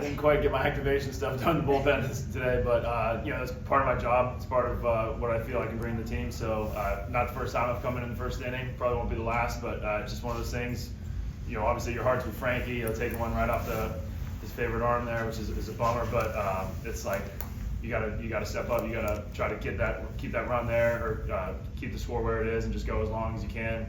I didn't quite get my activation stuff done in the bullpen today, but you know, it's part of my job. It's part of what I feel I can bring to the team. So not the first time I've come in the first inning. Probably won't be the last, but it's just one of those things. You know, obviously your heart's with Frankie. He'll take one right off his favorite arm there, which is a bummer. But it's like you gotta step up. You gotta try to keep that run there, or keep the score where it is, and just go as long as you can.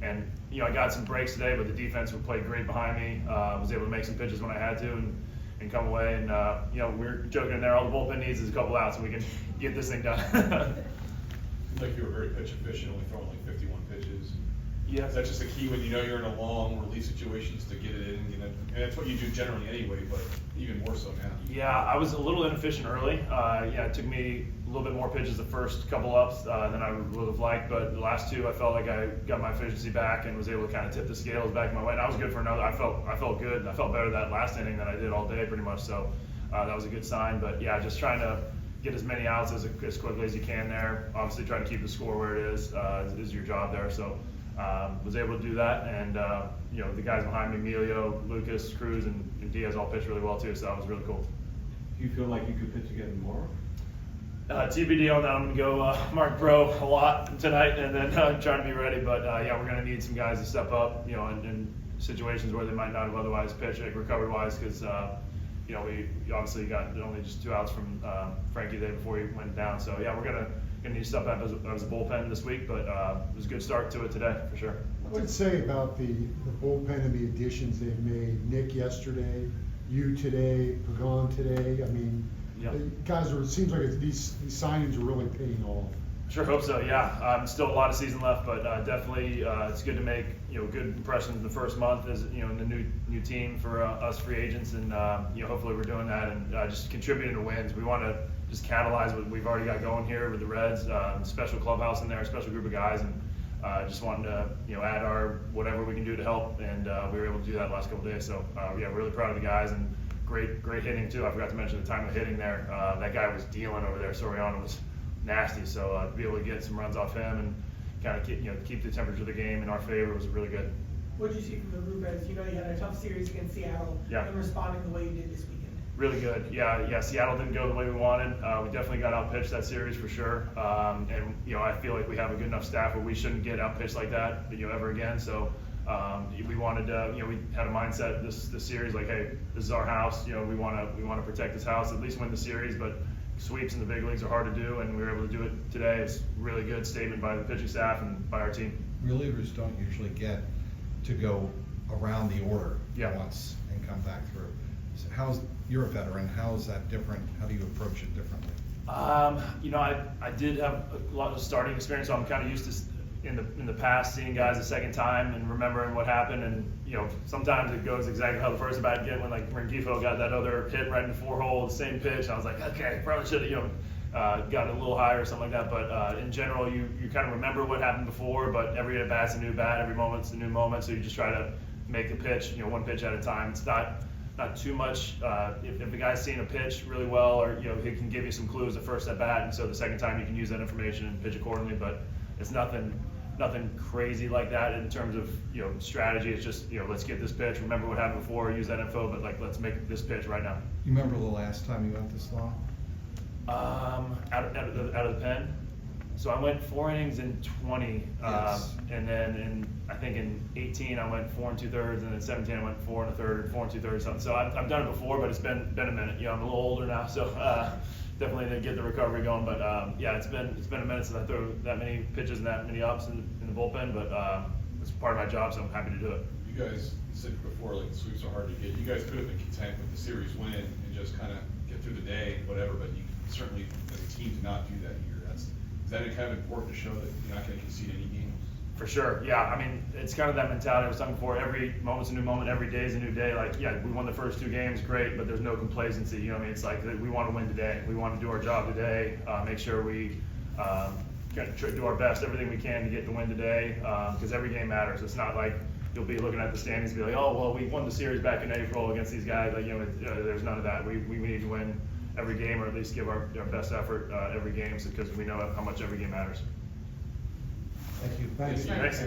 And you know, I got some breaks today, but the defense played great behind me. Was able to make some pitches when I had to, and come away. And you know, we're joking in there. All the bullpen needs is a couple outs, and we can get this thing done. Seems like you were very pitch efficient, only throwing like 51 pitches. Yeah. Is that just the key when you know you're in a long release situations to get it in? And that's what you do generally anyway, but even more so now. Yeah, I was a little inefficient early. Yeah, it took me a little bit more pitches the first couple ups than I would have liked, but the last two I felt like I got my efficiency back and was able to kind of tip the scales back my way. And I was good for another. I felt good. I felt better that last inning than I did all day pretty much. So that was a good sign. But yeah, just trying to get as many outs as quickly as you can there. Obviously, try to keep the score where it is your job there. So. Was able to do that, and you know, the guys behind me, Emilio, Lucas, Cruz, and Diaz all pitched really well too, so that was really cool. Do you feel like you could pitch again tomorrow? TBD on that. I'm gonna go Mark Pro a lot tonight, and then trying to be ready. But yeah, we're gonna need some guys to step up, you know, in situations where they might not have otherwise pitched, like recovery wise, because you know, we obviously got only just 2 outs from Frankie the day before he went down. So yeah, we're gonna need to step up as a bullpen this week, but it was a good start to it today for sure. What would say about the bullpen and the additions they've made? Nick yesterday, you today, Pagan today. I mean, yeah. The guys are. It seems like these signings are really paying off. Sure hope so. Yeah, still a lot of season left, but definitely it's good to make, you know, good impressions in the first month as, you know, in the new team for us free agents, and you know, hopefully we're doing that and just contributing to wins. We want to just catalyze what we've already got going here with the Reds, special clubhouse in there, a special group of guys, and just wanting to, you know, add our whatever we can do to help, and we were able to do that the last couple of days. So yeah, really proud of the guys, and great hitting too. I forgot to mention the time of hitting there. That guy was dealing over there. Soriano was nasty, so to be able to get some runs off him and kind of keep the temperature of the game in our favor was really good. What did you see from the Blue Reds? You know, you had a tough series against Seattle, yeah, and responding the way you did this weekend. Really good. Yeah. Seattle didn't go the way we wanted. We definitely got outpitched that series for sure. And you know, I feel like we have a good enough staff where we shouldn't get outpitched like that, you know, ever again. So we wanted to, you know, we had a mindset this series like, hey, this is our house. You know, we want to protect this house, at least win the series. But sweeps in the big leagues are hard to do, and we were able to do it today. It's a really good statement by the pitching staff and by our team. Relievers don't usually get to go around the order Yeah. once and come back through. So you're a veteran, how is that different? How do you approach it differently? You know, I did have a lot of starting experience, so I'm kind of used to in the past seeing guys a second time and remembering what happened, and you know, sometimes it goes exactly how the first bat did when like Rengifo got that other hit right in the 4-hole, the same pitch. I was like, okay, probably should have, you know, got it a little higher or something like that. But in general, you kind of remember what happened before, but every at bat's a new bat, every moment's a new moment. So you just try to make the pitch, you know, one pitch at a time. It's not too much. If the guy's seeing a pitch really well, or you know, he can give you some clues the first at bat, and so the second time you can use that information and pitch accordingly. But it's nothing crazy like that in terms of, you know, strategy. It's just, you know, let's get this pitch, remember what happened before, use that info, but like let's make this pitch right now. You remember the last time you went this long? Out of the pen. So I went 4 innings in 20, Yes. and then I think in 18 I went 4 2/3, and then 17 I went 4 1/3 and 4 2/3 something. So I've done it before, but it's been a minute. You know, I'm a little older now, so definitely didn't get the recovery going. But yeah, it's been a minute since I threw that many pitches and that many ups in the bullpen. But it's part of my job, so I'm happy to do it. You guys said before, like, the sweeps are hard to get. You guys could have been content with the series win and just kind of get through the day, whatever, but you certainly, as a team, did not do that here. Is that kind of important to show that you're not going to concede any games? For sure, yeah. I mean, it's kind of that mentality I was talking before. Every moment's a new moment, every day is a new day. Like, yeah, we won the first 2 games, great, but there's no complacency. You know what I mean? It's like we want to win today. We want to do our job today, make sure we do our best, everything we can to get the win today, because every game matters. It's not like you'll be looking at the standings and be like, oh, well, we won the series back in April against these guys. Like, you know, there's none of that. We need to win every game, or at least give our best effort every game, because we know how much every game matters. Thank you. Thanks. Thanks.